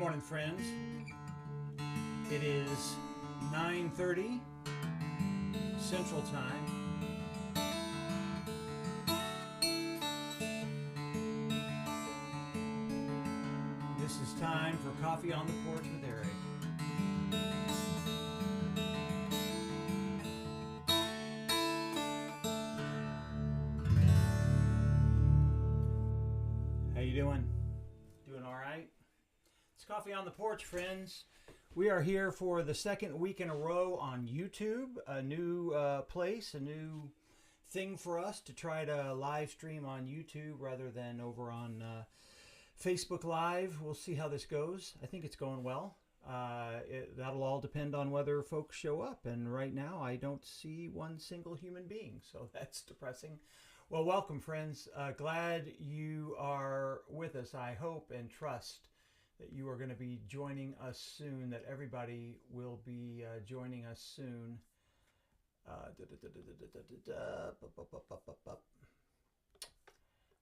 morning, friends. It is 9:30 Central Time. This is time for Coffee on the Porch with Eric. How you doing? Doing all right? It's Coffee on the Porch, friends. We are here for the second week in a row on YouTube, a new place, a new thing for us to try to live stream on YouTube rather than over on Facebook Live. We'll see how this goes. I think it's going well. That'll all depend on whether folks show up. And right now, I don't see one single human being, so that's depressing. Well, welcome, friends. Glad you are with us. I hope and trust that you are going to be joining us soon, that everybody will be joining us soon.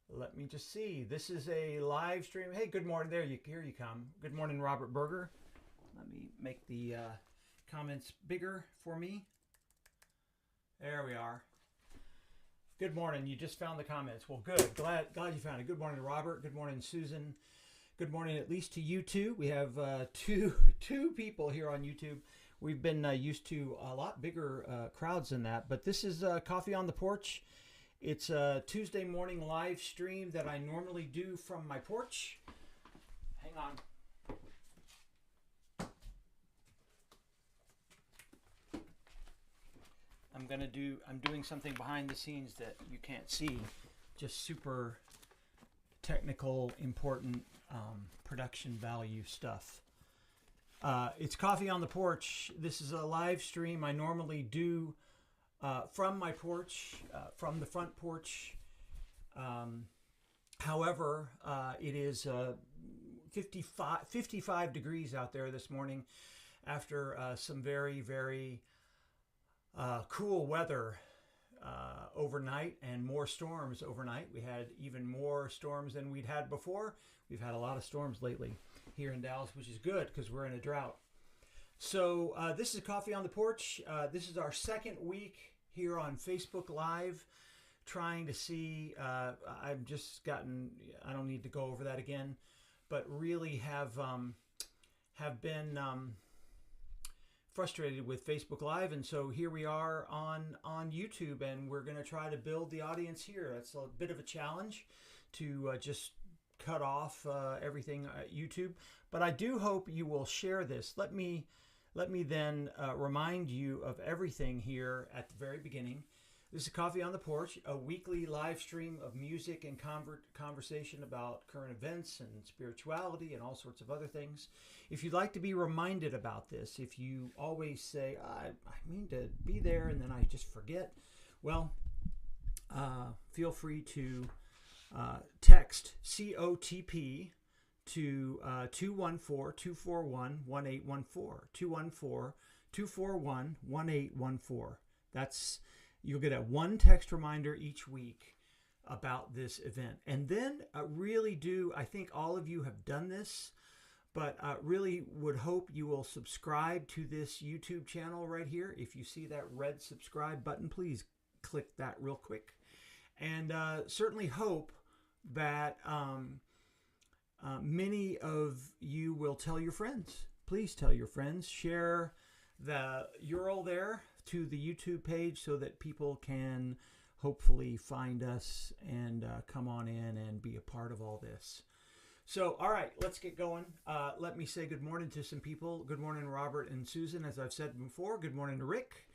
Let me just see. This is a live stream. Hey, good morning. Here you come. Good morning, Robert Berger. Let me make the comments bigger for me. There we are. Good morning. You just found the comments. Well, good. Glad you found it. Good morning, Robert. Good morning, Susan. Good morning, at least to you two. We have two people here on YouTube. We've been used to a lot bigger crowds than that, but this is Coffee on the Porch. It's a Tuesday morning live stream that I normally do from my porch. Hang on. I'm doing something behind the scenes that you can't see. Just super technical, important production value stuff. It's Coffee on the Porch. This is a live stream I normally do from my porch, from the front porch. However, it is 55 degrees out there this morning after some very, very cool weather overnight and more storms overnight. We had even more storms than we'd had before. We've had a lot of storms lately here in Dallas, which is good because we're in a drought. So this is Coffee on the Porch. This is our second week here on Facebook Live, trying to see, I've just gotten, I don't need to go over that again, but really have been frustrated with Facebook Live, and so here we are on YouTube, and we're going to try to build the audience here. It's a bit of a challenge to just cut off everything at YouTube, but I do hope you will share this. Let me then remind you of everything here at the very beginning. This is Coffee on the Porch, a weekly live stream of music and conversation about current events and spirituality and all sorts of other things. If you'd like to be reminded about this, if you always say, I mean to be there and then I just forget, well, feel free to text COTP to 214-241-1814, 214-241-1814. You'll get a one text reminder each week about this event. And then I think all of you have done this, but really would hope you will subscribe to this YouTube channel right here. If you see that red subscribe button, please click that real quick. And certainly hope that many of you will tell your friends. Please tell your friends. Share the URL there to the YouTube page so that people can hopefully find us and come on in and be a part of all this. So, all right, let's get going. Let me say good morning to some people. Good morning, Robert and Susan, as I've said before. Good morning to Rick.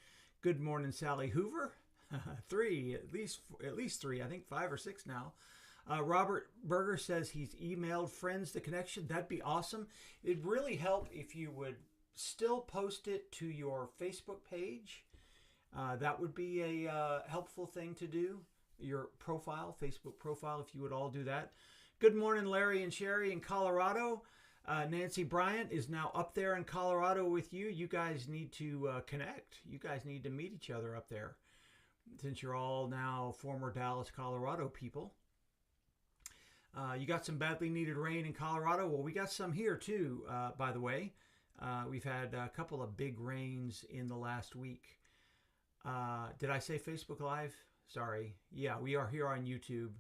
Good morning, Sally Hoover. At least three, I think 5 or 6 now. Robert Berger says he's emailed friends the connection. That'd be awesome. It'd really help if you would still post it to your Facebook page. That would be a helpful thing to do. Your profile, Facebook profile, if you would all do that. Good morning, Larry and Sherry in Colorado. Nancy Bryant is now up there in Colorado with you. You guys need to connect. You guys need to meet each other up there, since you're all now former Dallas, Colorado people. You got some badly needed rain in Colorado? Well, we got some here too, by the way. We've had a couple of big rains in the last week. Did I say Facebook Live? Sorry. Yeah, we are here on YouTube.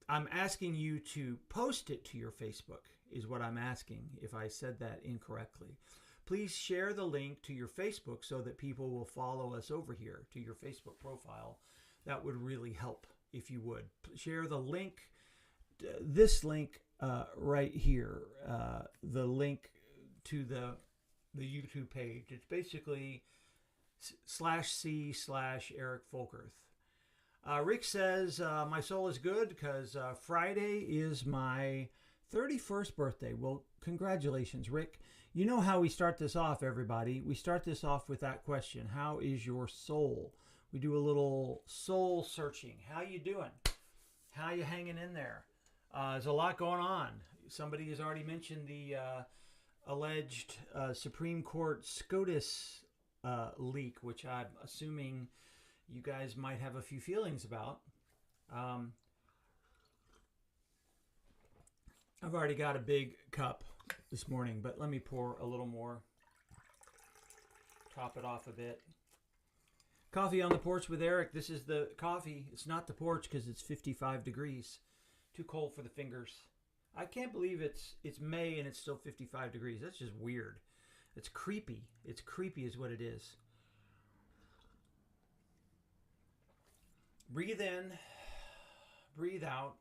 I'm asking you to post it to your Facebook, is what I'm asking, if I said that incorrectly. Please share the link to your Facebook so that people will follow us over here to your Facebook profile. That would really help if you would. Share the link, this link right here, the link to the YouTube page. It's basically /C/Eric Folkerth. Rick says, my soul is good because Friday is my 31st birthday. Well, congratulations, Rick. You know how we start this off, everybody. We start this off with that question. How is your soul? We do a little soul searching. How you doing? How you hanging in there? There's a lot going on. Somebody has already mentioned the alleged Supreme Court SCOTUS leak, which I'm assuming you guys might have a few feelings about. I've already got a big cup this morning, but let me pour a little more. Top it off a bit. Coffee on the porch with Eric. This is the coffee. It's not the porch because it's 55 degrees. Too cold for the fingers. I can't believe it's May and it's still 55 degrees. That's just weird. It's creepy. It's creepy is what it is. Breathe in. Breathe out.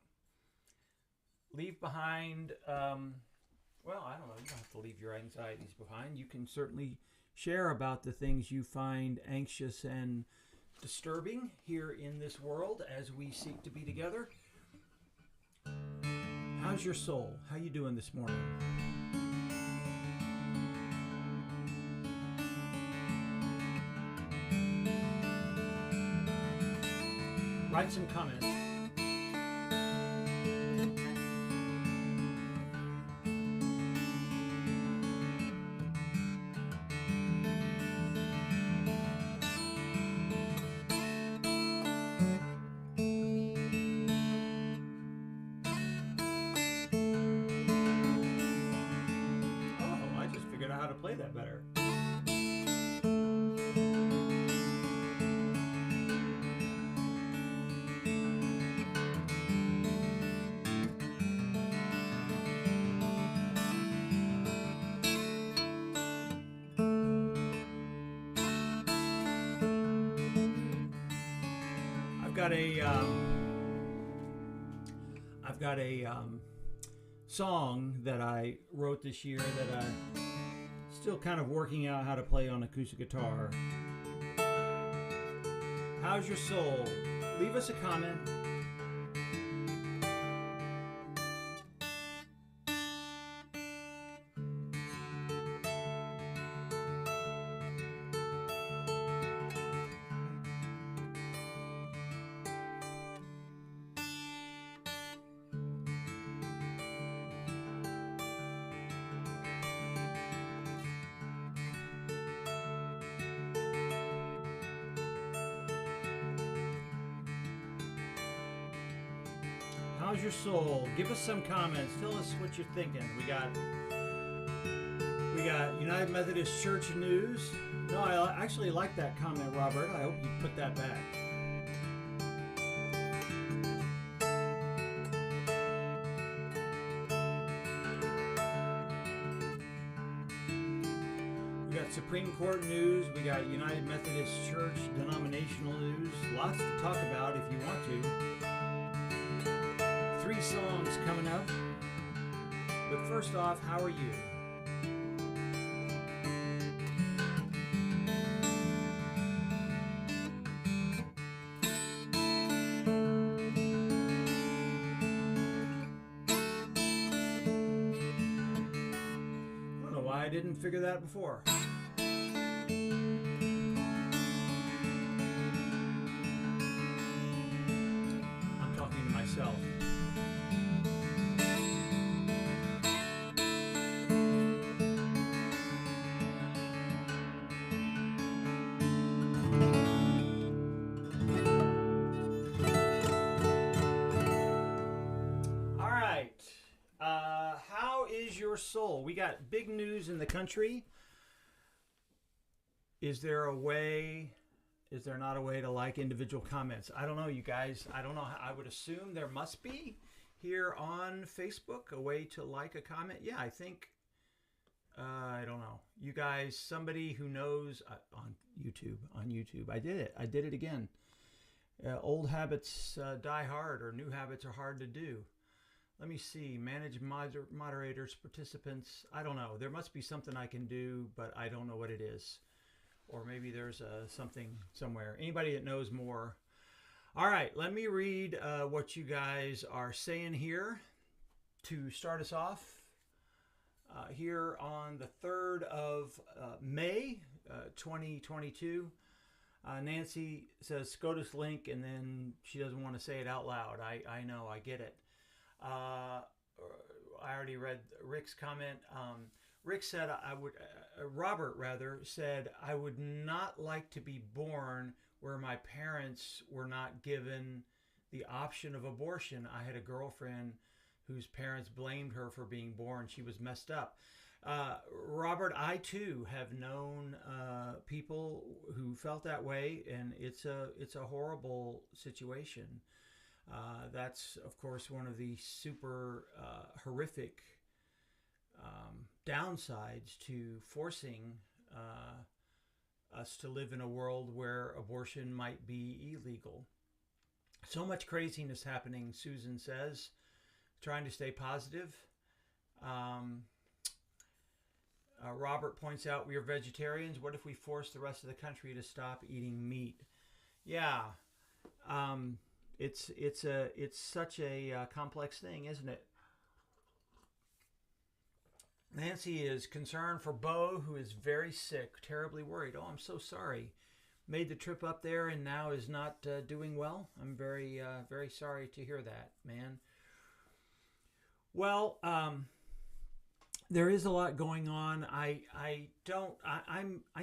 Leave behind, well, I don't know. You don't have to leave your anxieties behind. You can certainly share about the things you find anxious and disturbing here in this world as we seek to be together. How's your soul? How you doing this morning? Write some comments. Play that better. I've got a song that I wrote this year that I still kind of working out how to play on acoustic guitar. How's your soul? Leave us a comment. How's your soul? Give us some comments. Tell us what you're thinking. We got United Methodist Church news. No, I actually like that comment, Robert. I hope you put that back. We got Supreme Court news. We got United Methodist Church denominational news. Lots to talk about if you want to. 3 songs coming up. But first off, how are you? I don't know why I didn't figure that before. I'm talking to myself. your soul? We got big news in the country. Is there a way? Is there not a way to like individual comments? I don't know, you guys. I don't know. I would assume there must be here on Facebook a way to like a comment. Yeah, I think. I don't know. You guys, somebody who knows on YouTube. On YouTube, I did it. I did it again. Old habits die hard, or new habits are hard to do. Let me see. Manage moderators, participants. I don't know. There must be something I can do, but I don't know what it is. Or maybe there's something somewhere. Anybody that knows more. All right, let me read what you guys are saying here to start us off. Here on the 3rd of May, 2022. Nancy says SCOTUS link, and then she doesn't want to say it out loud. I know, I get it. I already read Rick's comment. Rick said Robert said, I would not like to be born where my parents were not given the option of abortion. I had a girlfriend whose parents blamed her for being born. She was messed up. Robert, I too have known people who felt that way, and it's a horrible situation. That's, of course, one of the super horrific downsides to forcing us to live in a world where abortion might be illegal. So much craziness happening, Susan says. Trying to stay positive. Robert points out we are vegetarians. What if we force the rest of the country to stop eating meat? Yeah, it's such a complex thing, isn't it? Nancy is concerned for Bo, who is very sick, terribly worried. Oh, I'm so sorry. Made the trip up there and now is not doing well. I'm very sorry to hear that, man. Well, there is a lot going on. I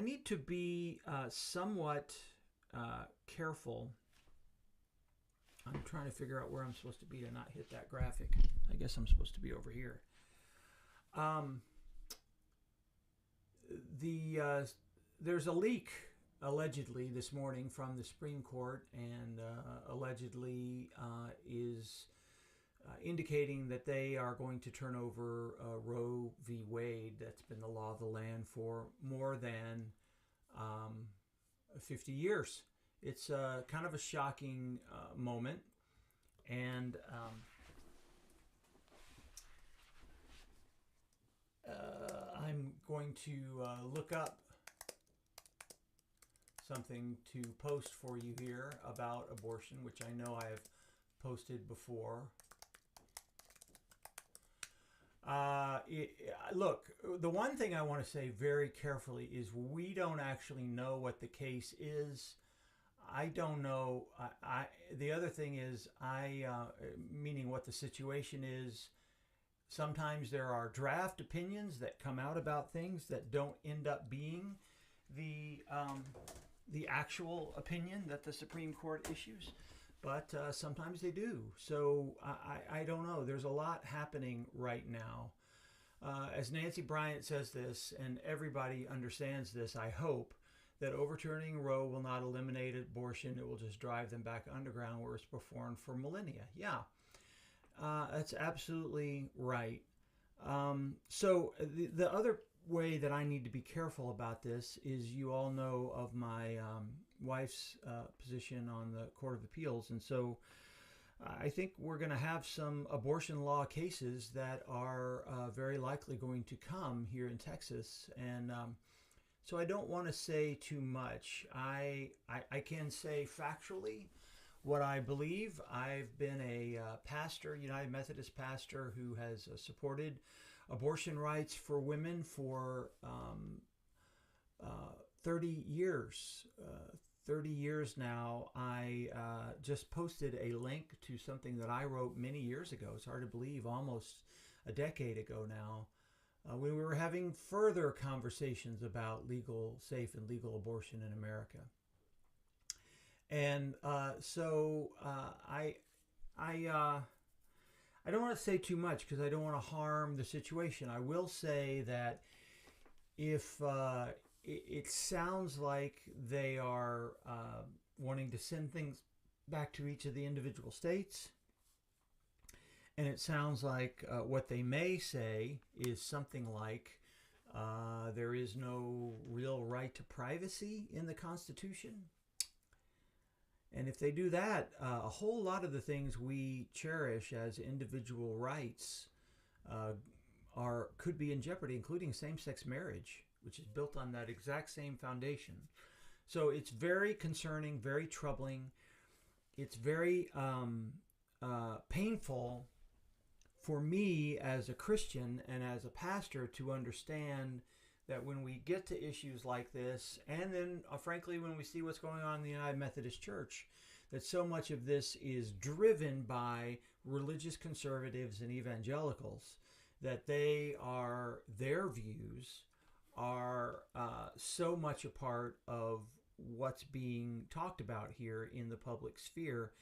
need to be somewhat careful. I'm trying to figure out where I'm supposed to be to not hit that graphic. I guess I'm supposed to be over here. There's a leak allegedly this morning from the Supreme Court, and allegedly is indicating that they are going to turn over Roe v. Wade. That's been the law of the land for more than 50 years. It's kind of a shocking moment, and I'm going to look up something to post for you here about abortion, which I know I have posted before. Look, the one thing I want to say very carefully is we don't actually know what the case is. I don't know. The other thing is, meaning what the situation is. Sometimes there are draft opinions that come out about things that don't end up being the actual opinion that the Supreme Court issues, but sometimes they do. So I don't know. There's a lot happening right now. As Nancy Bryant says this, and everybody understands this, I hope, that overturning Roe will not eliminate abortion. It will just drive them back underground where it's performed for millennia. Yeah, that's absolutely right. So the other way that I need to be careful about this is, you all know of my wife's position on the Court of Appeals, and so I think we're going to have some abortion law cases that are very likely going to come here in Texas, and so I don't want to say too much. I can say factually what I believe. I've been a pastor, United Methodist pastor, who has supported abortion rights for women for 30 years. 30 years now. I just posted a link to something that I wrote many years ago. It's hard to believe, almost a decade ago now. We were having further conversations about safe and legal abortion in America. And so I I don't want to say too much because I don't want to harm the situation. I will say that if it sounds like they are wanting to send things back to each of the individual states, and it sounds like what they may say is something like there is no real right to privacy in the Constitution. And if they do that, a whole lot of the things we cherish as individual rights could be in jeopardy, including same-sex marriage, which is built on that exact same foundation. So it's very concerning, very troubling. It's very painful for me as a Christian and as a pastor to understand that when we get to issues like this, and then frankly when we see what's going on in the United Methodist Church, that so much of this is driven by religious conservatives and evangelicals, that their views are so much a part of what's being talked about here in the public sphere.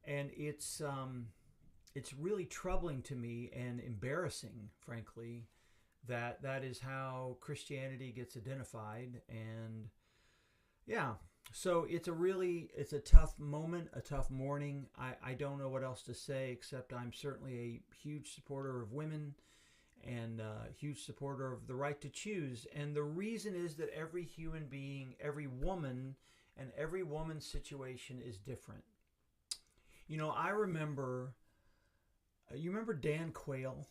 And it's really troubling to me and embarrassing, frankly, that is how Christianity gets identified. And yeah, so it's a tough moment, a tough morning. I don't know what else to say, except I'm certainly a huge supporter of women and a huge supporter of the right to choose. And the reason is that every human being, every woman, and every woman's situation is different. You know, I remember, you remember Dan Quayle?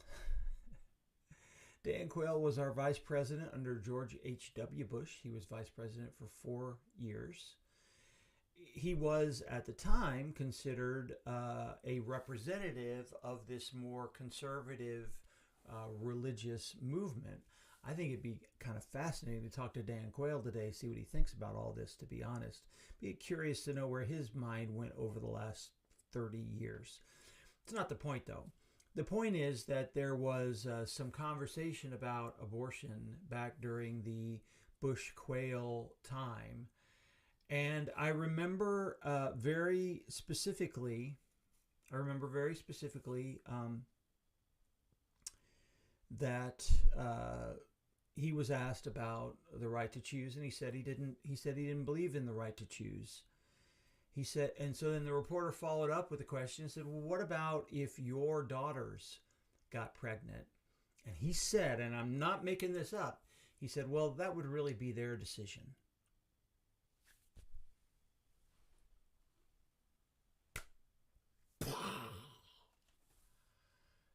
Dan Quayle was our vice president under George H.W. Bush. He was vice president for 4 years. He was, at the time, considered a representative of this more conservative religious movement. I think it'd be kind of fascinating to talk to Dan Quayle today, see what he thinks about all this, to be honest. Be curious to know where his mind went over the last 30 years. It's not the point, though. The point is that there was some conversation about abortion back during the Bush-Quayle time. And I remember very specifically that he was asked about the right to choose, and he said he didn't believe in the right to choose. He said, and so then the reporter followed up with a question and said, well, what about if your daughters got pregnant? And he said, and I'm not making this up, he said, well, that would really be their decision.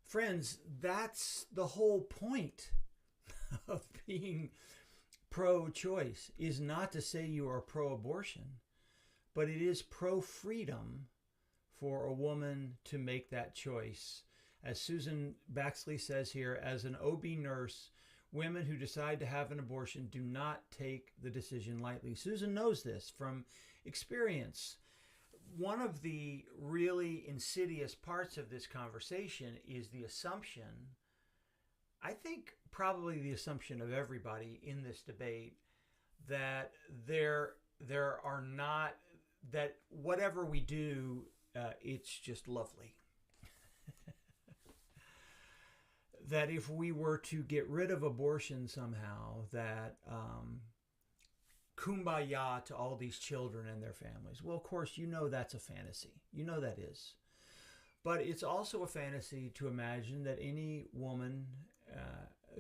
Friends, that's the whole point of being pro-choice, is not to say you are pro-abortion, but it is pro-freedom for a woman to make that choice. As Susan Baxley says here, as an OB nurse, women who decide to have an abortion do not take the decision lightly. Susan knows this from experience. One of the really insidious parts of this conversation is the assumption, I think probably the assumption of everybody in this debate, that there are not, that whatever we do, it's just lovely. That if we were to get rid of abortion somehow, that kumbaya to all these children and their families. Well, of course, you know that's a fantasy. You know that is. But it's also a fantasy to imagine that any woman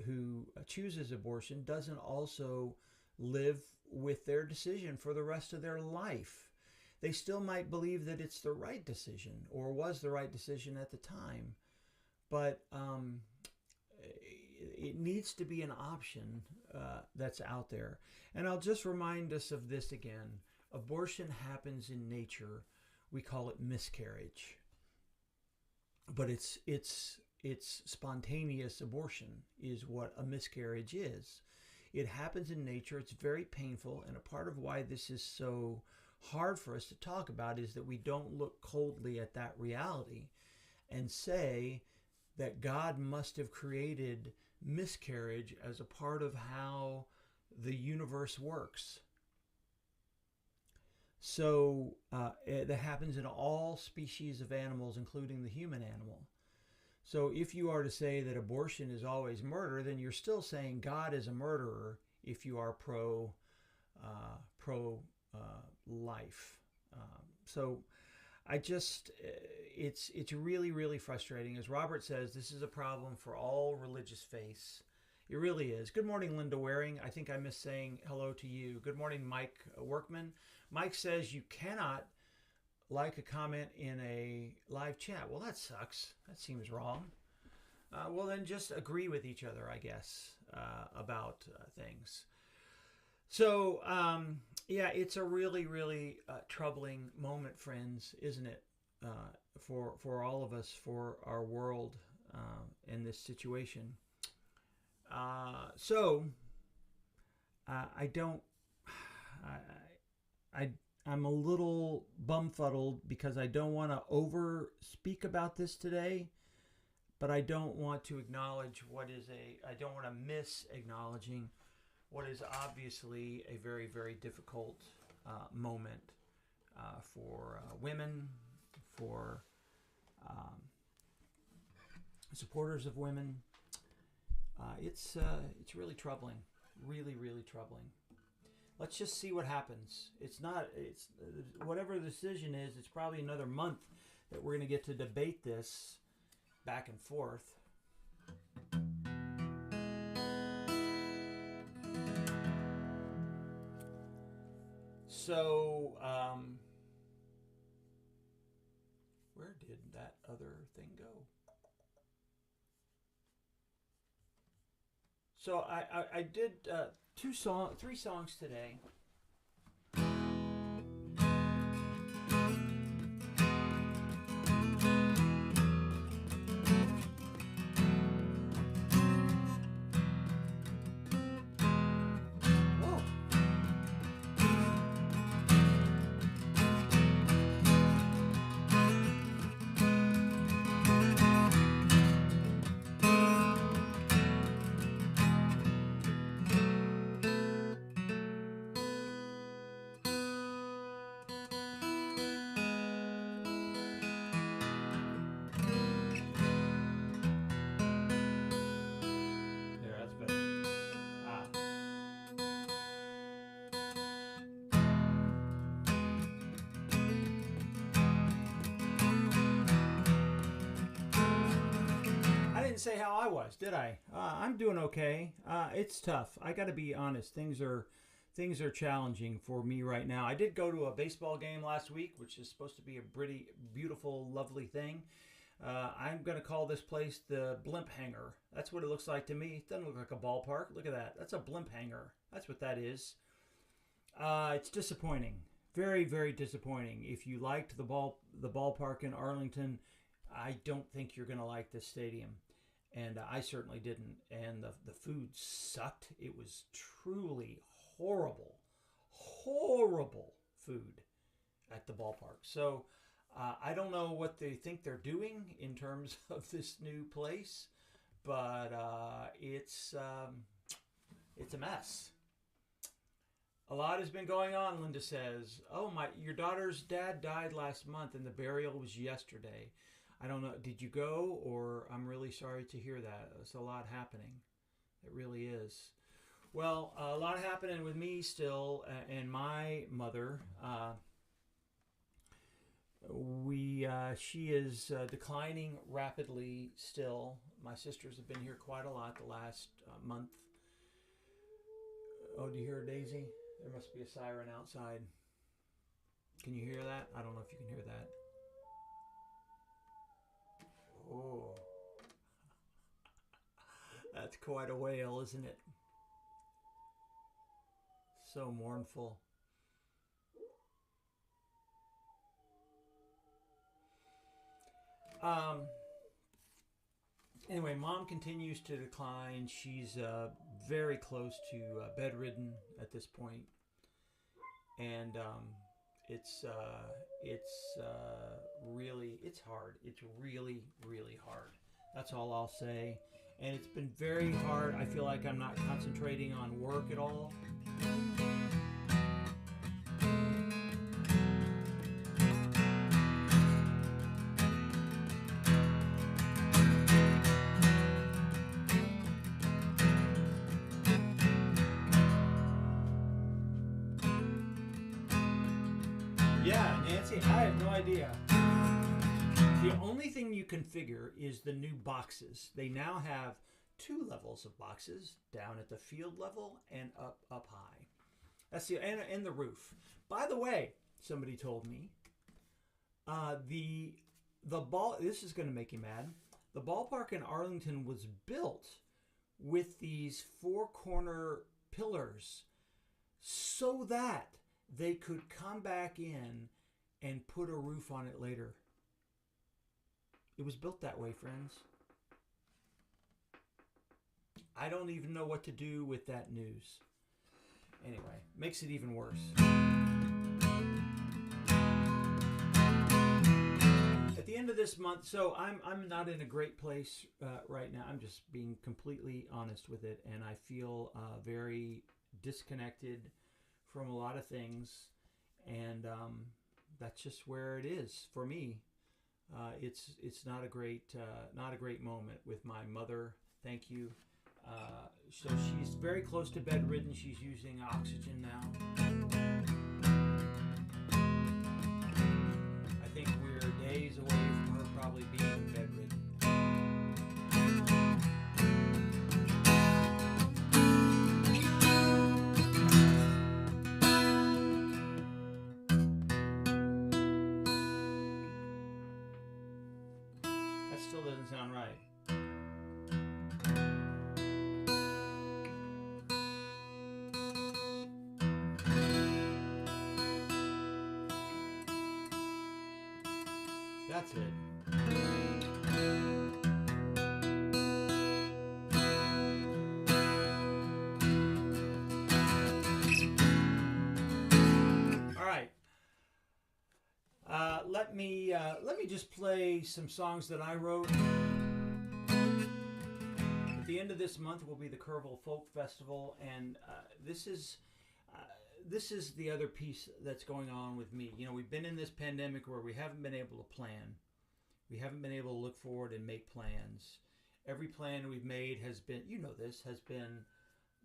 who chooses abortion doesn't also live with their decision for the rest of their life. They still might believe that it's the right decision or was the right decision at the time. But it needs to be an option that's out there. And I'll just remind us of this again. Abortion happens in nature. We call it miscarriage. But it's spontaneous abortion is what a miscarriage is. It happens in nature. It's very painful. And a part of why this is so hard for us to talk about is that we don't look coldly at that reality and say that God must have created miscarriage as a part of how the universe works. So that happens in all species of animals, including the human animal. So if you are to say that abortion is always murder, then you're still saying God is a murderer if you are pro life. So I just it's really, really frustrating. As Robert says, this is a problem for all religious faiths. It really is. Good morning, Linda Waring. I think I missed saying hello to you. Good morning, Mike Workman. Mike says you cannot like a comment in a live chat. Well, that sucks. That seems wrong. Well, then just agree with each other, I guess, about things. So, yeah, it's a really, really troubling moment, friends, isn't it? For all of us, for our world in this situation. I'm a little bumfuddled because I don't want to over speak about this today, but I don't want to acknowledge I don't want to miss acknowledging what is obviously a very, very difficult moment for women, for supporters of women. It's really troubling, really, really troubling. Let's just see what happens. It's whatever the decision is, it's probably another month that we're going to get to debate this back and forth. So, where did that other thing go? So I did 3 songs today. Say how I was, did I? I'm doing okay. It's tough. I got to be honest. Things are challenging for me right now. I did go to a baseball game last week, which is supposed to be a pretty beautiful, lovely thing. I'm going to call this place the Blimp Hangar. That's what it looks like to me. It doesn't look like a ballpark. Look at that. That's a blimp hangar. That's what that is. It's disappointing. Very, very disappointing. If you liked the ballpark in Arlington, I don't think you're going to like this stadium. And I certainly didn't. And the food sucked. It was truly horrible food at the ballpark. So I don't know what they think they're doing in terms of this new place, but it's a mess. A lot has been going on, Linda says. Oh, your daughter's dad died last month and the burial was yesterday. I don't know. Did you go? Or I'm really sorry to hear that. It's a lot happening. It really is. Well, a lot happening with me still and my mother. She is declining rapidly still. My sisters have been here quite a lot the last month. Oh, do you hear Daisy? There must be a siren outside. Can you hear that? I don't know if you can hear that. Oh, that's quite a wail, isn't it? So mournful. Anyway, Mom continues to decline. She's very close to bedridden at this point, and it's hard. It's really, really hard. That's all I'll say. And it's been very hard. I feel like I'm not concentrating on work at all. Nancy? I have no idea. The only thing you can figure is the new boxes. They now have 2 levels of boxes, down at the field level and up high. That's and the roof. By the way, somebody told me the ball. This is going to make you mad. The ballpark in Arlington was built with these 4-corner pillars so that they could come back in and put a roof on it later. It was built that way, friends. I don't even know what to do with that news. Anyway, makes it even worse. At the end of this month, so I'm not in a great place right now. I'm just being completely honest with it, and I feel very disconnected from a lot of things, and that's just where it is for me. It's not a great moment with my mother. Thank you. So she's very close to bedridden. She's using oxygen now. I think we're days away from her probably being bedridden. That still doesn't sound right. That's it. All right. Let me just play some songs that I wrote. At the end of this month will be the Kerrville Folk Festival, and this is the other piece that's going on with me. You know, we've been in this pandemic where we haven't been able to plan. We haven't been able to look forward and make plans. Every plan we've made has been, you know this, has been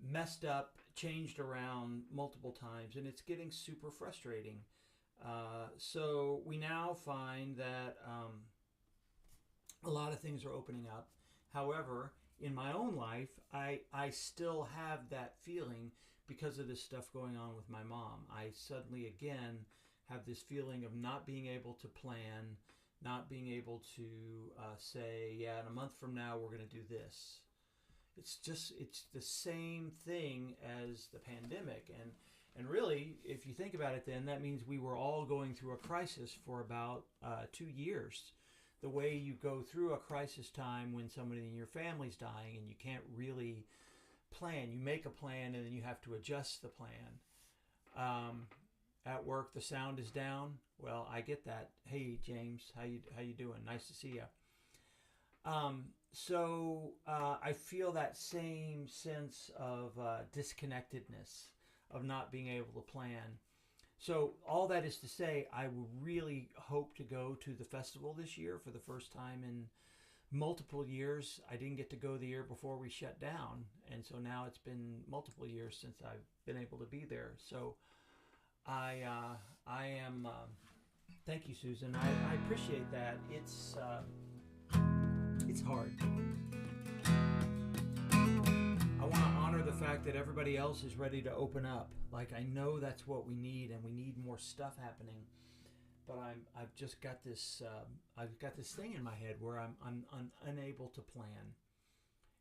messed up, changed around multiple times, and it's getting super frustrating. So we now find that a lot of things are opening up. However, in my own life, I still have that feeling because of this stuff going on with my mom. I suddenly again have this feeling of not being able to plan, not being able to say, yeah, in a month from now we're going to do this. It's the same thing as the pandemic. And really, if you think about it, then that means we were all going through a crisis for about 2 years. The way you go through a crisis time when somebody in your family's dying and you can't really plan. You make a plan and then you have to adjust the plan. At work, the sound is down. Well, I get that. Hey, James, how you doing? Nice to see you. So I feel that same sense of disconnectedness, of not being able to plan. So all that is to say, I would really hope to go to the festival this year for the first time in multiple years. I didn't get to go the year before we shut down, and so now it's been multiple years since I've been able to be there. So I am. Thank you, Susan. I appreciate that. It's hard. I want to honor the fact that everybody else is ready to open up. Like, I know that's what we need, and we need more stuff happening. But I've just got this thing in my head where I'm unable to plan,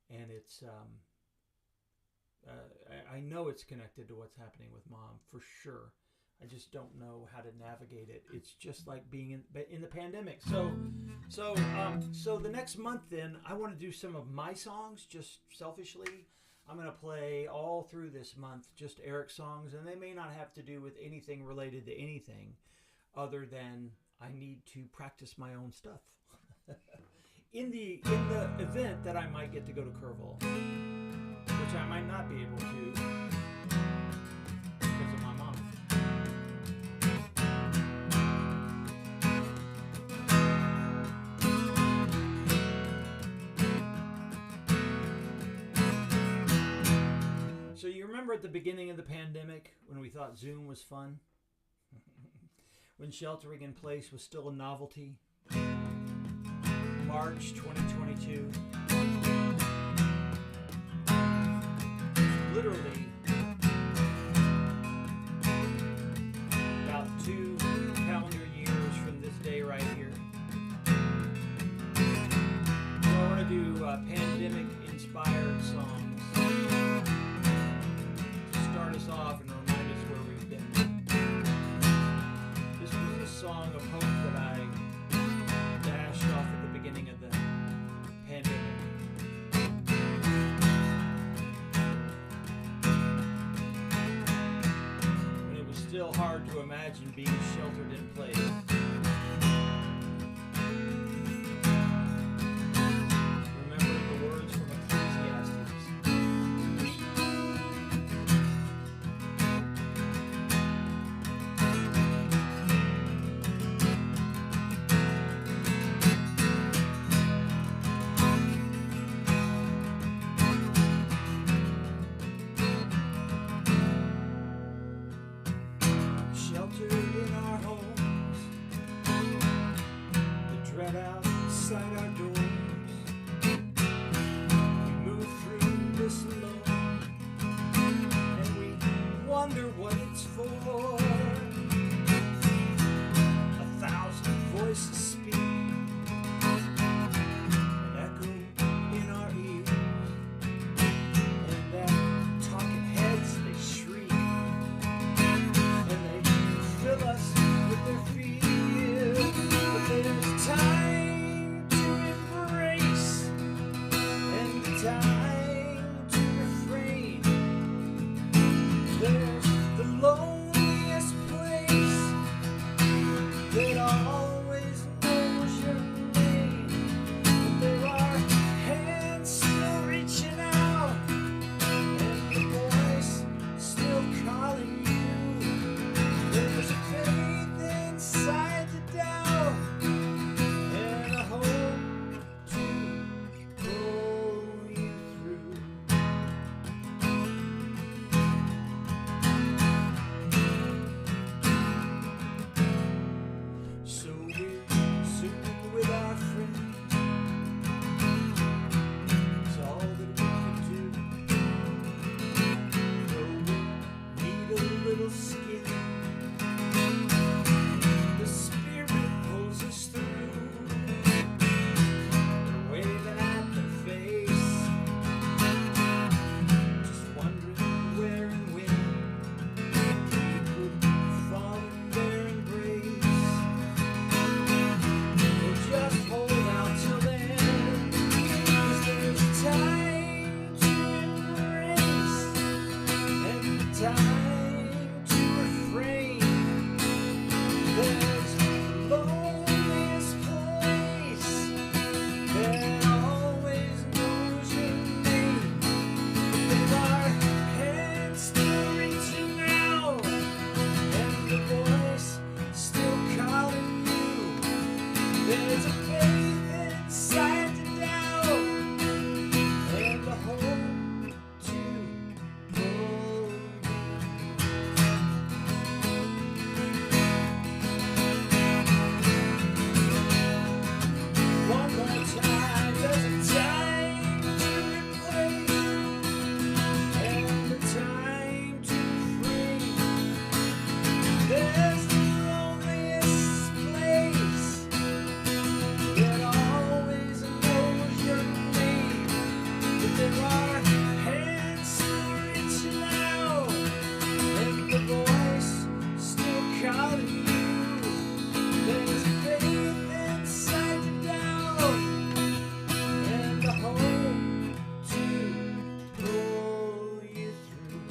and it's I know it's connected to what's happening with Mom for sure. I just don't know how to navigate it. It's just like being in the pandemic. So the next month, then I want to do some of my songs just selfishly. I'm going to play all through this month just Eric songs, and they may not have to do with anything related to anything other than I need to practice my own stuff. in the event that I might get to go to Kerrville, which I might not be able to because of my mom. So you remember at the beginning of the pandemic when we thought Zoom was fun? when sheltering in place was still a novelty. March 2022. Literally about 2 calendar years from this day right here. So I want to do pandemic-inspired songs to start us off and remind us where we've been. This was a song of hope that I dashed off at the beginning of the pandemic. When it was still hard to imagine being sheltered in place. Remember the words from Ecclesiastes. Sheltered in our homes, the dread outside our doors. We move through this alone, and we wonder what it's for. 1,000 voices speak and echo in our ears, and that talking heads they shriek. Fill us with their fear, but there's time to embrace and time to refrain. There's the loneliest place that always knows your name, but there are hands still reaching out and the voice still calling you. There's faith inside the doubt and a hope to pull you through. So we're Zooming with our friends. It's all that we can do. Though we need a little skin, the Spirit pulls us through. They're waving at their face, just wondering where and when we could fall in their embrace. We'll just hold out till then, 'cause there's time to embrace and time to refrain. There's the loneliest place that always knows your name. There are hands still reaching out and the voice still calling you. There's a faith inside the doubt and the hope to pull you. One more time, there's a time to replace and the time to free. There's the loneliest place that always knows your name, but there are hands still reaching out and the voice still calling you. There's faith inside the doubt and the hope to pull you through.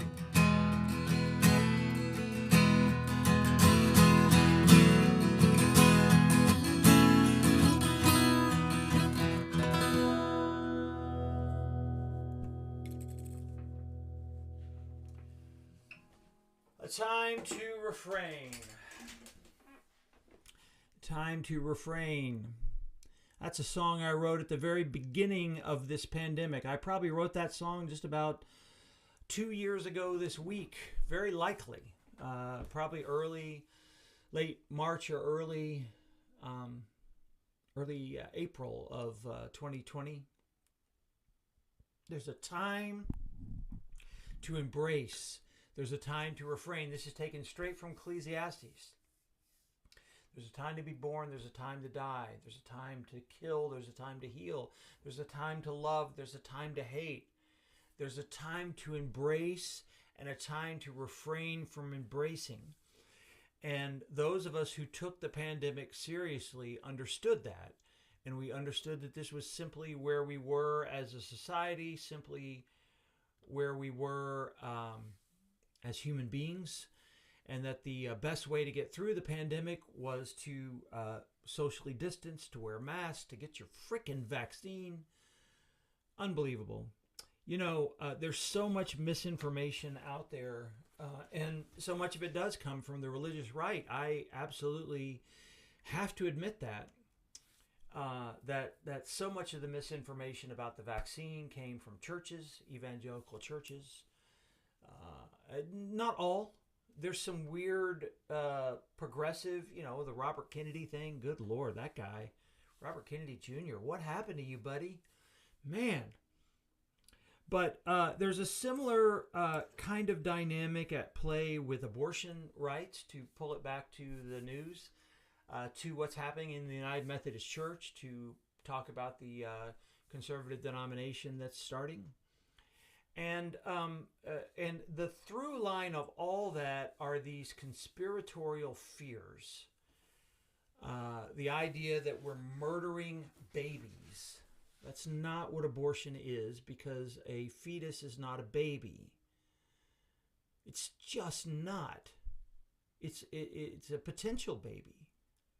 A time to refrain. Time to refrain. That's a song I wrote at the very beginning of this pandemic. I probably wrote that song just about 2 years ago this week, very likely. Probably late March or early April of 2020. There's a time to embrace. There's a time to refrain. This is taken straight from Ecclesiastes. There's a time to be born. There's a time to die. There's a time to kill. There's a time to heal. There's a time to love. There's a time to hate. There's a time to embrace and a time to refrain from embracing. And those of us who took the pandemic seriously understood that. And we understood that this was simply where we were as a society, simply where we were as human beings, and that the best way to get through the pandemic was to socially distance, to wear masks, to get your frickin' vaccine. Unbelievable. You know, there's so much misinformation out there, and so much of it does come from the religious right. I absolutely have to admit that. That so much of the misinformation about the vaccine came from churches, evangelical churches. Not all. There's some weird progressive, the Robert Kennedy thing. Good Lord, that guy, Robert Kennedy Jr. What happened to you, buddy? Man. But there's a similar kind of dynamic at play with abortion rights, to pull it back to the news. To what's happening in the United Methodist Church, to talk about the conservative denomination that's starting. And the through line of all that are these conspiratorial fears. The idea that we're murdering babies. That's not what abortion is, because a fetus is not a baby. It's just not. It's a potential baby.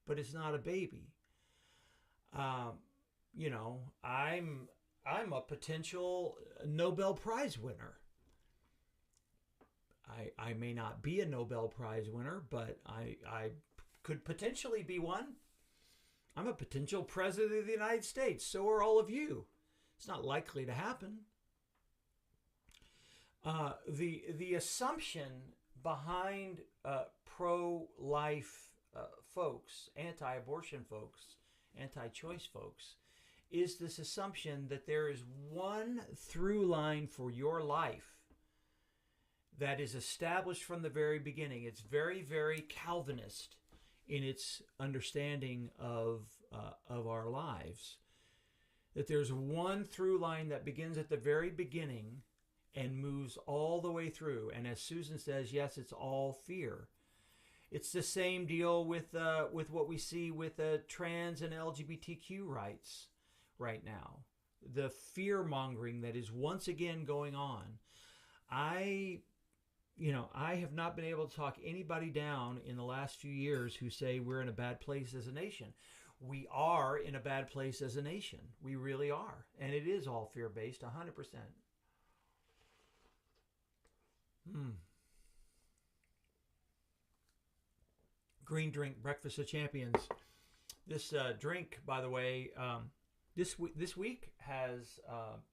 But it's not a baby. I'm a potential Nobel Prize winner. I may not be a Nobel Prize winner, but I could potentially be one. I'm a potential president of the United States. So are all of you. It's not likely to happen. The assumption behind pro-life folks, anti-abortion folks, anti-choice folks, is this assumption that there is one through line for your life that is established from the very beginning. It's very, very Calvinist in its understanding of our lives. That there's one through line that begins at the very beginning and moves all the way through. And as Susan says, yes, it's all fear. It's the same deal with what we see with trans and LGBTQ rights right now. The fear-mongering that is once again going on. I have not been able to talk anybody down in the last few years who say we're in a bad place as a nation. We are in a bad place as a nation. We really are. And it is all fear-based, 100%. Green drink, Breakfast of Champions. This drink, by the way, this week has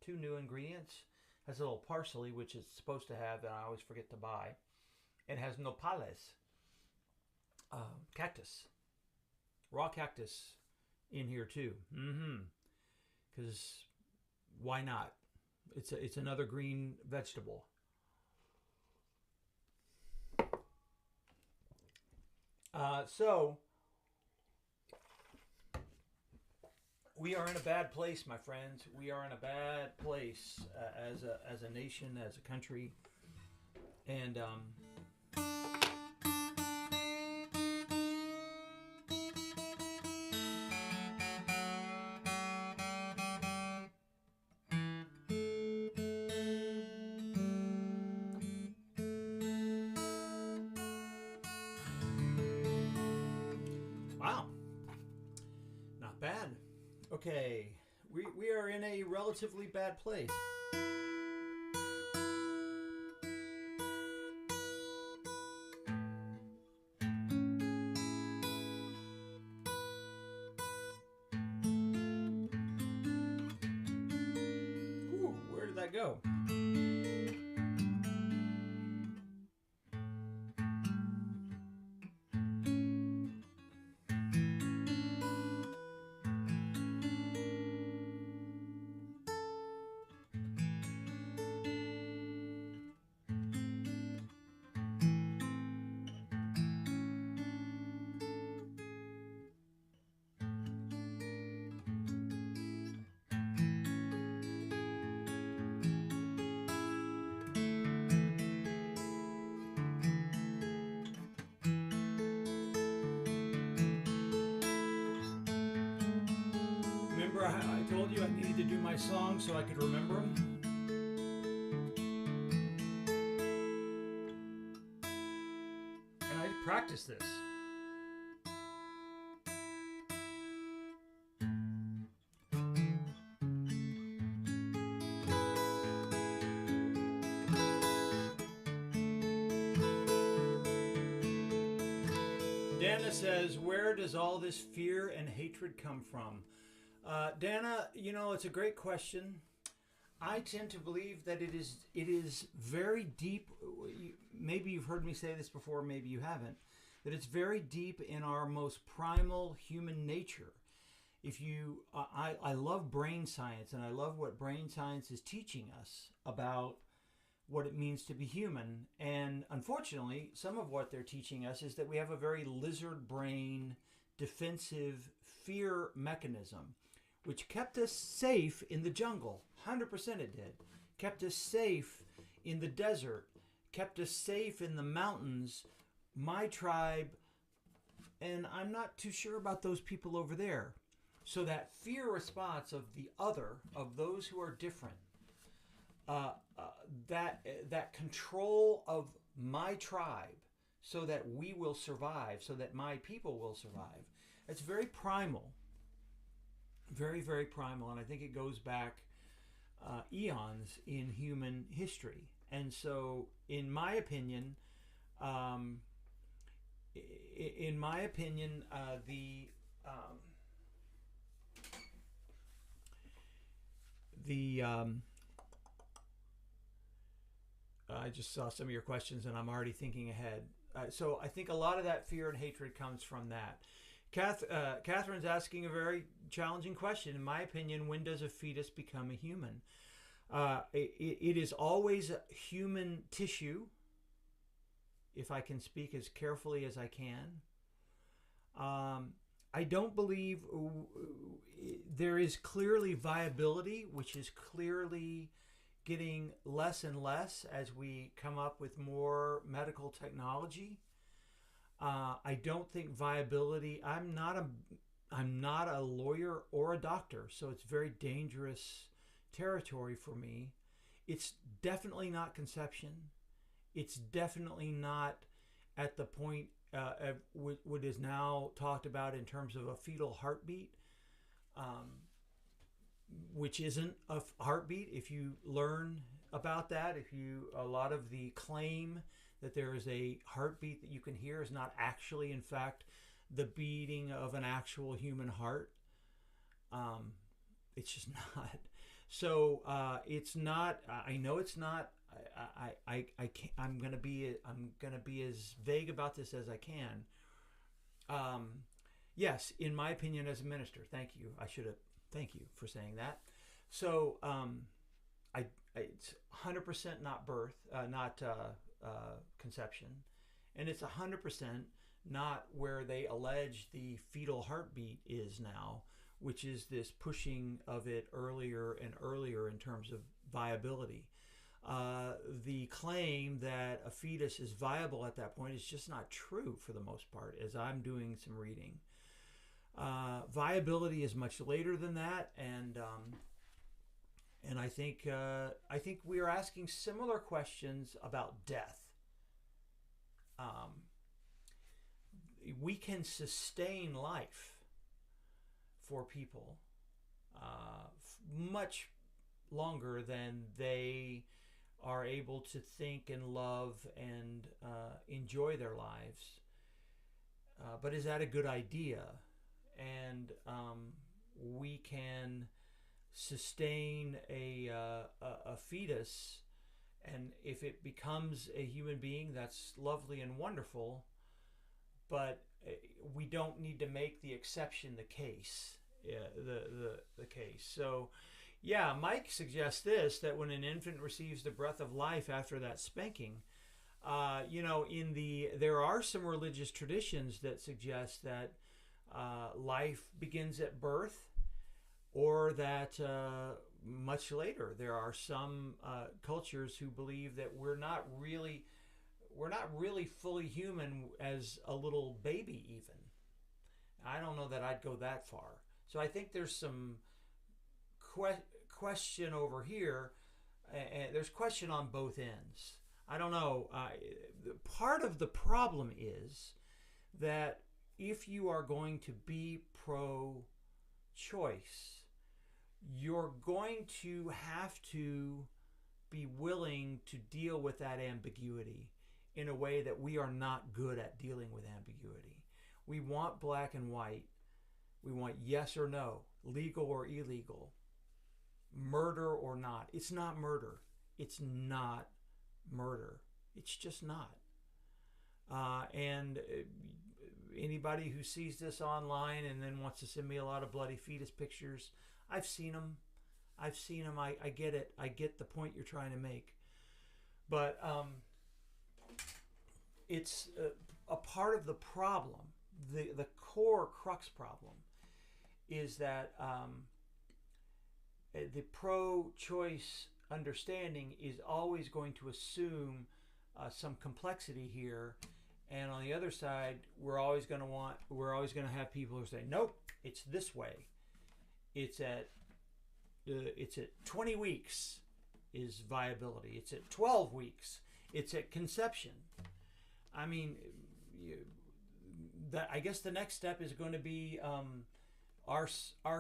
2 new ingredients. Has a little parsley, which it's supposed to have, that I always forget to buy. It has nopales, cactus, raw cactus in here too. Because why not? It's another green vegetable. So we are in a bad place, my friends. We are in a bad place as a nation, as a country, and wow, not bad. Okay, we are in a relatively bad place. Ooh, where did that go? remember I told you I needed to do my songs so I could remember them? And I practiced this. Dana says, where does all this fear and hatred come from? Dana, it's a great question. I tend to believe that it is very deep. Maybe you've heard me say this before, maybe you haven't. That it's very deep in our most primal human nature. I love brain science, and I love what brain science is teaching us about what it means to be human. And unfortunately, some of what they're teaching us is that we have a very lizard brain defensive fear mechanism, which kept us safe in the jungle. 100% it did. Kept us safe in the desert, kept us safe in the mountains. My tribe, and I'm not too sure about those people over there. So that fear response of the other, of those who are different, that control of my tribe so that we will survive, so that my people will survive, it's very primal. Very, very primal. And I think it goes back eons in human history. And so, in my opinion, I just saw some of your questions and I'm already thinking ahead. So I think a lot of that fear and hatred comes from that. Catherine's asking a very challenging question. In my opinion, when does a fetus become a human? It is always human tissue, if I can speak as carefully as I can. I don't believe there is clearly viability, which is clearly getting less and less as we come up with more medical technology. I don't think viability. I'm not a lawyer or a doctor, so it's very dangerous territory for me. It's definitely not conception. It's definitely not at the point what is now talked about in terms of a fetal heartbeat, which isn't a heartbeat. If you learn about that, a lot of the claim that there is a heartbeat that you can hear is not actually, in fact, the beating of an actual human heart. It's just not. So it's not. I know it's not. I can't, I'm gonna be as vague about this as I can. Yes, in my opinion, as a minister. Thank you. Thank you for saying that. So it's 100% not birth, not conception, and it's 100% not where they allege the fetal heartbeat is now, which is this pushing of it earlier and earlier in terms of viability. The claim that a fetus is viable at that point is just not true for the most part, as I'm doing some reading. Viability is much later than that, and I think we are asking similar questions about death. We can sustain life for people much longer than they are able to think and love and enjoy their lives. But is that a good idea? And we can sustain a fetus, and if it becomes a human being, that's lovely and wonderful, but we don't need to make the exception the case. The case. So yeah, Mike suggests that when an infant receives the breath of life after that spanking, there are some religious traditions that suggest that life begins at birth, or that much later. There are some cultures who believe that we're not really fully human as a little baby even. I don't know that I'd go that far. So I think there's some question over here, and there's question on both ends. I don't know. Part of the problem is that if you are going to be pro-choice, you're going to have to be willing to deal with that ambiguity in a way that we are not good at dealing with ambiguity. We want black and white. We want yes or no, legal or illegal, murder or not. It's not murder. It's not murder. It's just not. And anybody who sees this online and then wants to send me a lot of bloody fetus pictures, I've seen them. I get it. I get the point you're trying to make. But it's a part of the problem. The core crux problem is that the pro-choice understanding is always going to assume some complexity here, and on the other side, we're always going to have people who say, nope, it's this way. It's at 20 weeks is viability. It's at 12 weeks. It's at conception. I mean, I guess the next step is going to be our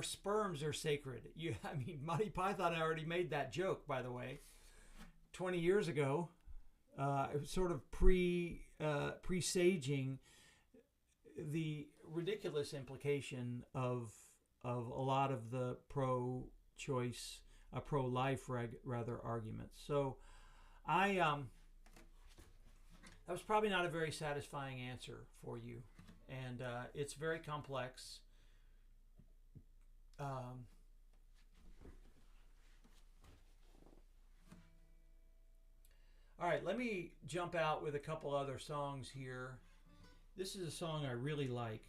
sperms are sacred. I mean, Monty Python already made that joke, by the way, 20 years ago. It was sort of presaging the ridiculous implication of a lot of the pro-choice, pro-life rather arguments. So that was probably not a very satisfying answer for you, and it's very complex. All right, let me jump out with a couple other songs here. This is a song I really like.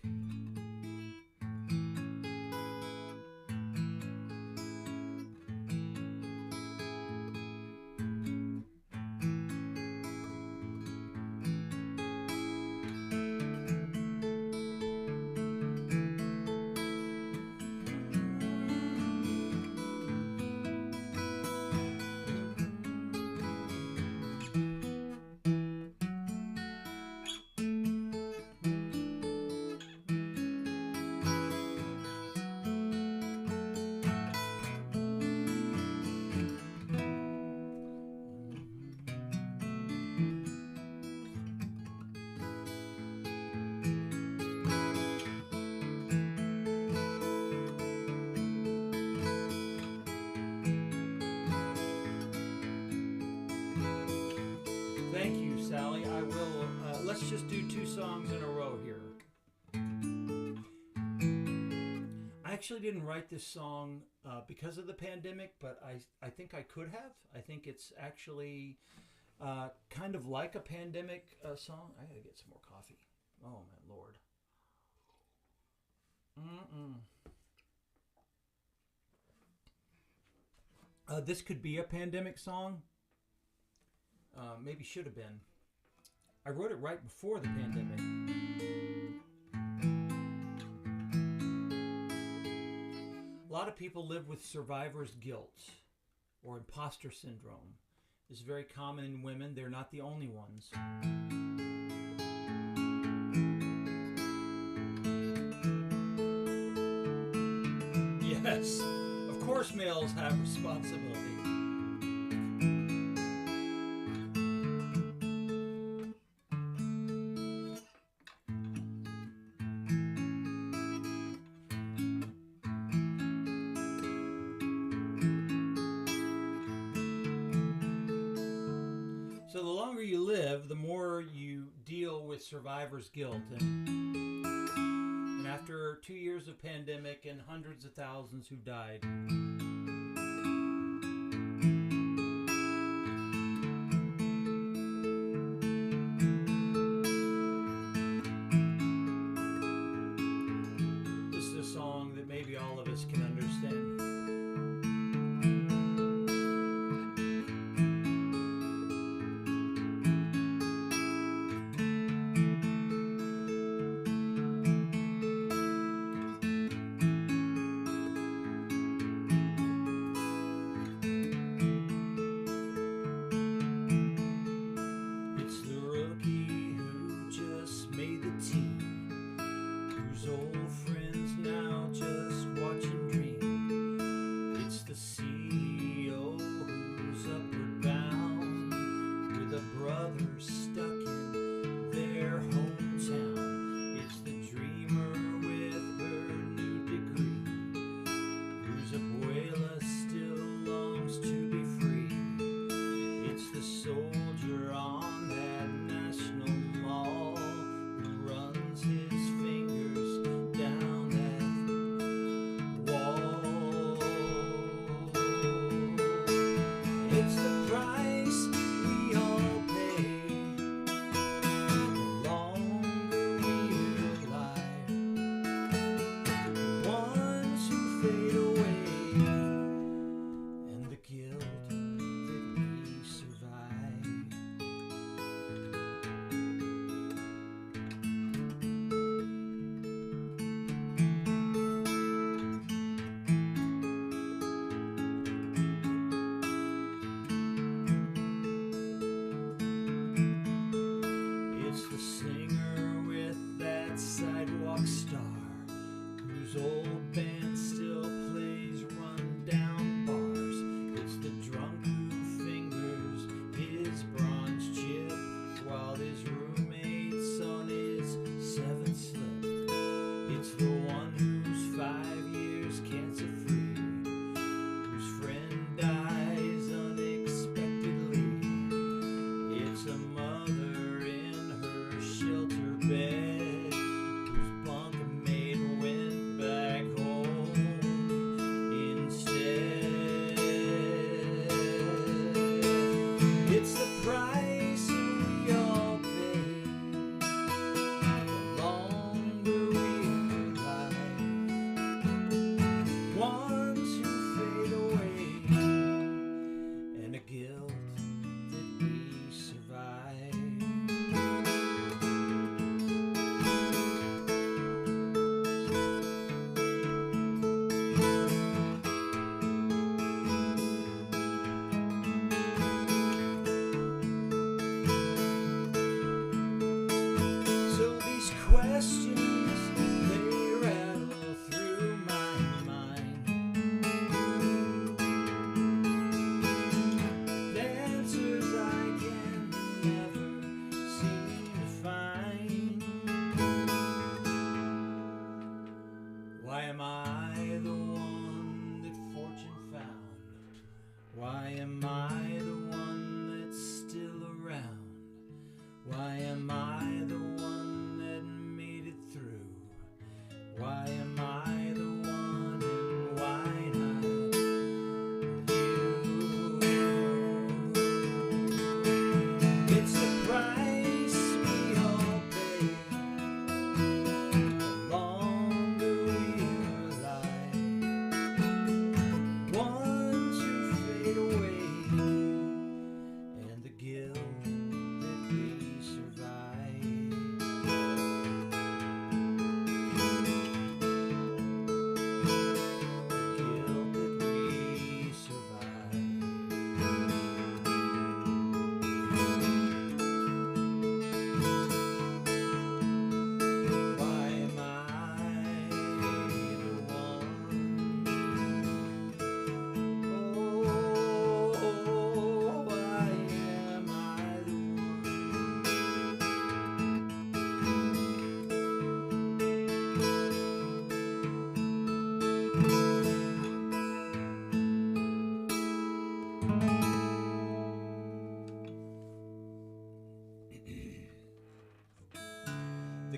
Thank you, Sally. I will, let's just do two songs in a row here. I actually didn't write this song because of the pandemic, but I think I could have. I think it's actually kind of like a pandemic song. I gotta get some more coffee. Oh, my Lord. This could be a pandemic song. Maybe should have been. I wrote it right before the pandemic. A lot of people live with survivor's guilt or imposter syndrome. This is very common in women. They're not the only ones. Yes, of course males have responsibility. So the longer you live, the more you deal with survivor's guilt. And after 2 years of pandemic and hundreds of thousands who died, this is a song that maybe all of us can understand.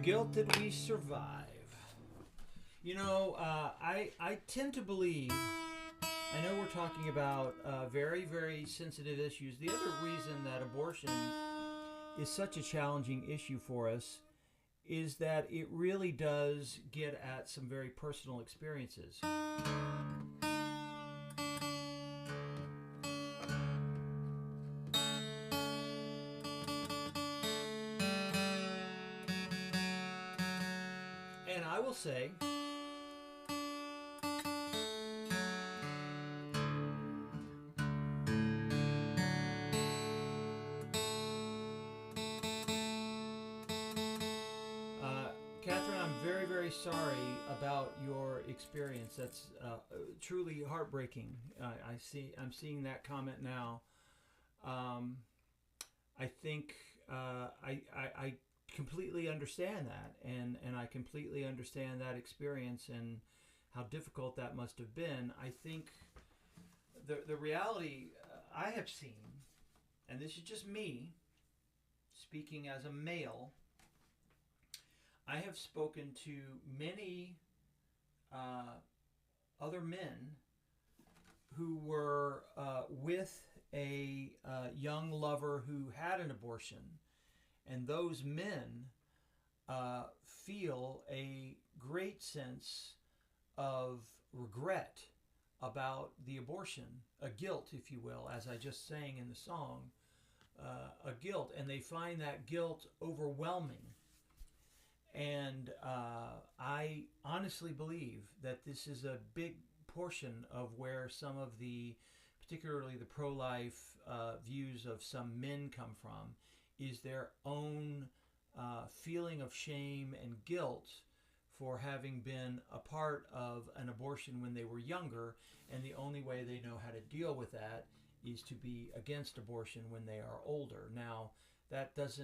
guilt that we survive. You know, I tend to believe, I know we're talking about very, very sensitive issues. The other reason that abortion is such a challenging issue for us is that it really does get at some very personal experiences. And I will say, Catherine, I'm very, very sorry about your experience. That's truly heartbreaking. I'm seeing that comment now. I think I completely understand that, and I completely understand that experience and how difficult that must have been. I think the reality I have seen, and this is just me speaking as a male, I have spoken to many other men who were with a young lover who had an abortion, and those men feel a great sense of regret about the abortion, a guilt, if you will, as I just sang in the song, a guilt, and they find that guilt overwhelming. And I honestly believe that this is a big portion of where some of the, particularly the pro-life views of some men come from, is their own feeling of shame and guilt for having been a part of an abortion when they were younger, and the only way they know how to deal with that is to be against abortion when they are older. Now, that's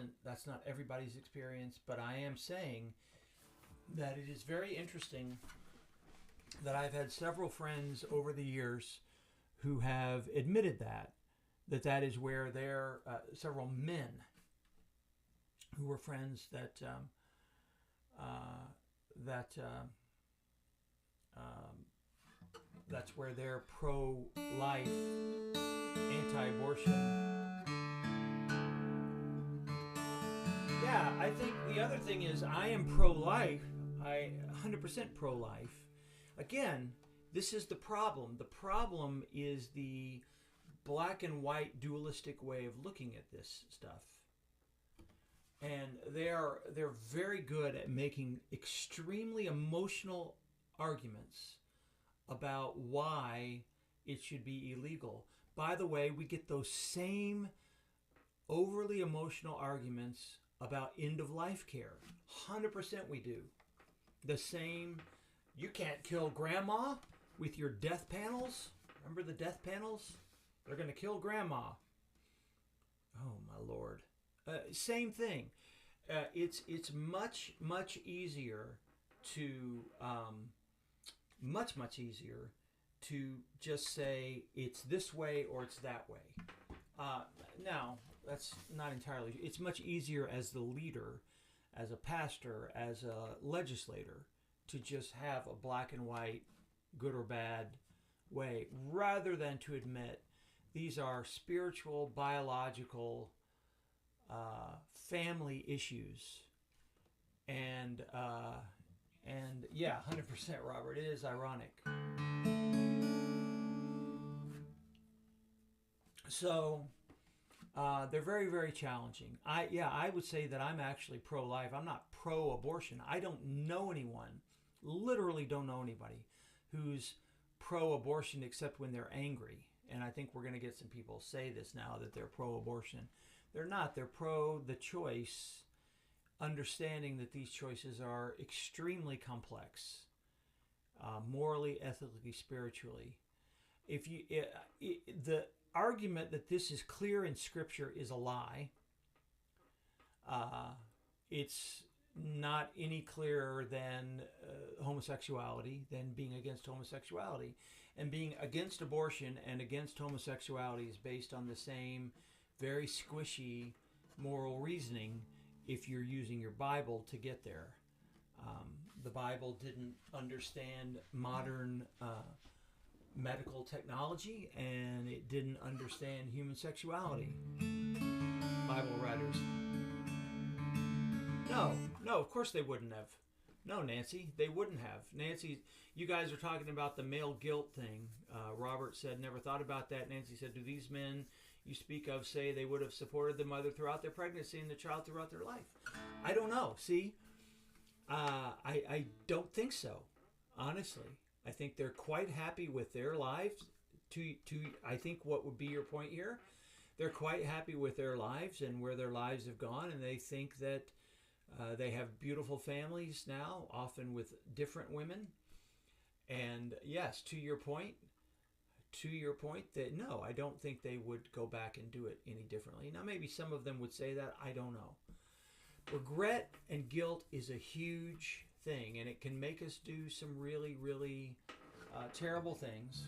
not everybody's experience, but I am saying that it is very interesting that I've had several friends over the years who have admitted that is where their several men who were friends that's where their pro-life, anti-abortion. Yeah, I think the other thing is I am pro-life. I 100% pro-life. Again, this is the problem. The problem is the black and white dualistic way of looking at this stuff. And they're very good at making extremely emotional arguments about why it should be illegal. By the way, we get those same overly emotional arguments about end-of-life care. 100% we do. The same, you can't kill grandma with your death panels. Remember the death panels? They're going to kill grandma. Oh, my Lord. Same thing. It's much easier to much easier to just say it's this way or it's that way. Now, that's not entirely. It's much easier as the leader, as a pastor, as a legislator, to just have a black and white, good or bad way, rather than to admit these are spiritual, biological, family issues. And yeah, 100%, Robert. It is ironic. So they're very, very challenging. I would say that I'm actually pro-life. I'm not pro-abortion. I don't know anyone, literally don't know anybody who's pro-abortion except when they're angry. And I think we're going to get some people say this now, that they're pro-abortion. They're not. They're pro the choice, understanding that these choices are extremely complex, morally, ethically, spiritually. The argument that this is clear in Scripture is a lie. It's not any clearer than homosexuality, than being against homosexuality. And being against abortion and against homosexuality is based on the same very squishy moral reasoning. if you're using your Bible to get there. The Bible didn't understand modern medical technology, and it didn't understand human sexuality. Bible writers. No, of course they wouldn't have. No, Nancy, they wouldn't have. Nancy, you guys are talking about the male guilt thing. Robert said, never thought about that. Nancy said, do these men you speak of say they would have supported the mother throughout their pregnancy and the child throughout their life? I don't know. See, I don't think so, honestly. I think they're quite happy with their lives. I think what would be your point here, they're quite happy with their lives and where their lives have gone, and they think that they have beautiful families now, often with different women. And yes, to your point, that no, I don't think they would go back and do it any differently. Now, maybe some of them would say that. I don't know. Regret and guilt is a huge thing, and it can make us do some really, really terrible things.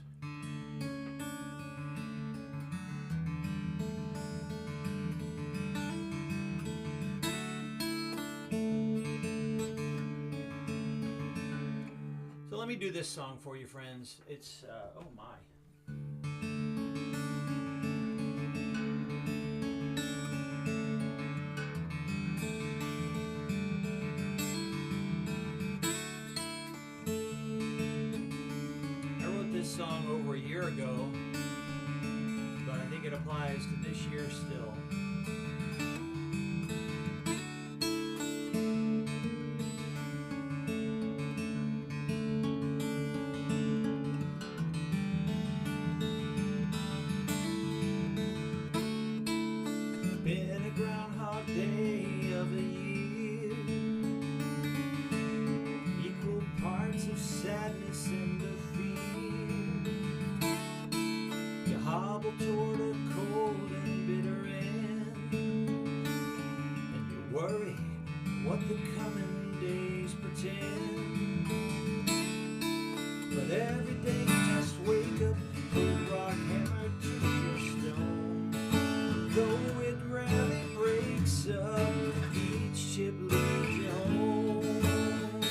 So let me do this song for you, friends. It's, oh my. Song over a year ago, but I think it applies to this year still. Been a groundhog day of a year, equal parts of sadness and of hobble toward a cold and bitter end, and you worry what the coming days pretend. But every day you just wake up, put a rock hammer to your stone. Though it rarely breaks up, each chip leaves you home.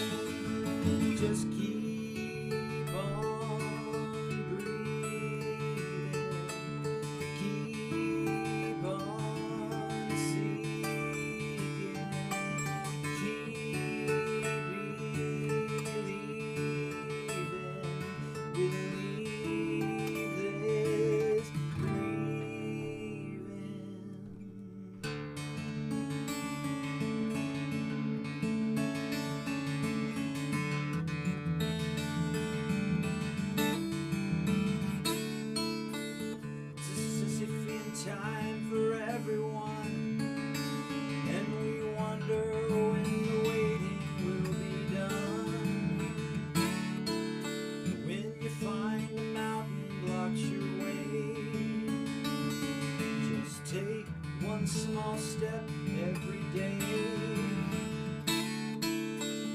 Just keep on breathing. Keep on seeking, keep believe this grieving. Time for everyone, and we wonder when the waiting will be done. When you find a mountain blocks your way, just take one small step every day.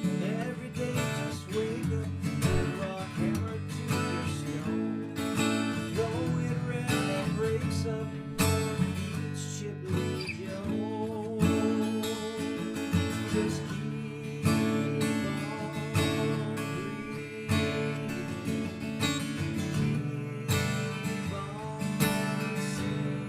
And every day just wake up, put a rock hammer to your stone. Though it rarely breaks up, just keep on breathing, keep on seeing.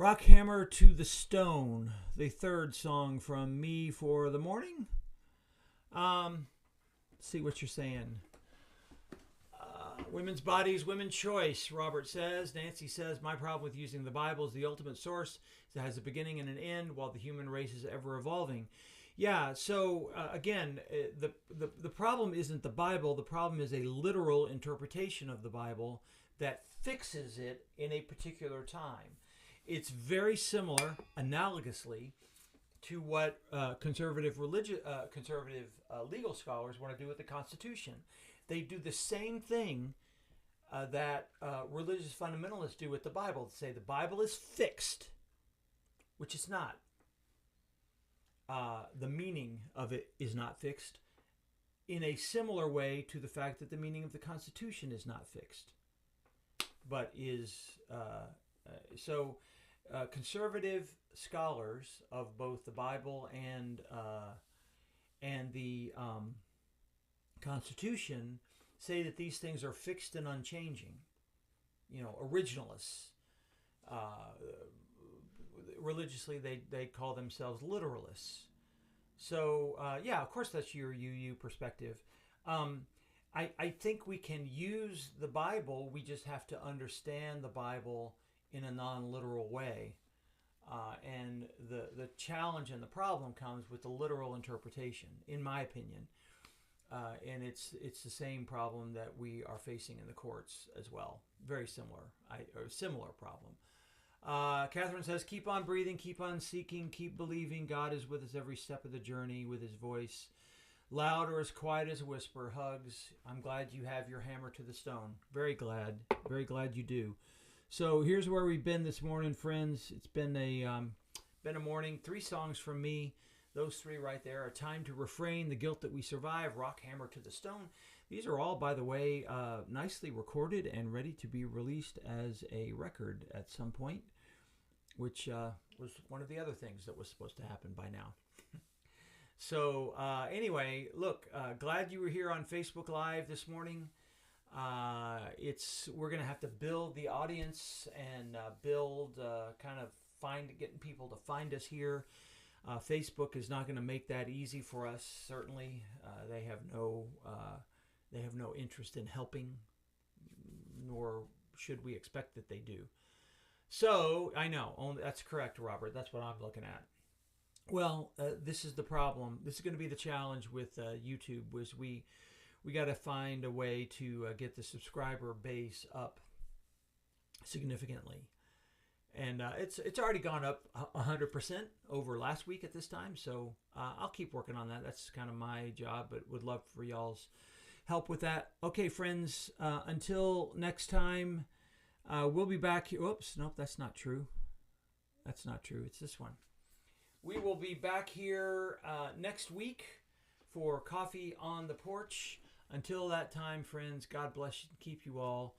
Rock Hammer to the Stone, the third song from me for the morning. See what you're saying. Women's bodies, women's choice, Robert says. Nancy says, my problem with using the Bible is the ultimate source. It has a beginning and an end while the human race is ever evolving. Yeah, so again, the problem isn't the Bible. The problem is a literal interpretation of the Bible that fixes it in a particular time. It's very similar, analogously, to what conservative legal scholars want to do with the Constitution. They do the same thing that religious fundamentalists do with the Bible. They say the Bible is fixed, which it's not. The meaning of it is not fixed, in a similar way to the fact that the meaning of the Constitution is not fixed, but is conservative scholars of both the Bible and the Constitution say that these things are fixed and unchanging. Originalists. Religiously, they call themselves literalists. So, yeah, of course, that's your UU perspective. I think we can use the Bible. We just have to understand the Bible in a non-literal way. And the challenge and the problem comes with the literal interpretation, in my opinion. And it's the same problem that we are facing in the courts as well. Very similar, similar problem. Catherine says, keep on breathing, keep on seeking, keep believing. God is with us every step of the journey with his voice. Loud or as quiet as a whisper. Hugs. I'm glad you have your hammer to the stone. Very glad you do. So here's where we've been this morning, friends. It's been a morning. 3 songs from me. Those 3 right there are Time to Refrain, The Guilt That We Survive, Rock Hammer to the Stone. These are all, by the way, nicely recorded and ready to be released as a record at some point, which was one of the other things that was supposed to happen by now. So anyway, look, glad you were here on Facebook Live this morning. We're going to have to build the audience and getting people to find us here. Facebook is not going to make that easy for us. Certainly, they have no interest in helping, nor should we expect that they do. So I know that's correct, Robert. That's what I'm looking at. Well, this is the problem. This is going to be the challenge with YouTube. Was we got to find a way to get the subscriber base up significantly. And it's already gone up 100% over last week at this time. So I'll keep working on that. That's kind of my job, but would love for y'all's help with that. Okay, friends, until next time, we'll be back here. Oops, nope, that's not true. That's not true. It's this one. We will be back here next week for Coffee on the Porch. Until that time, friends, God bless you and keep you all.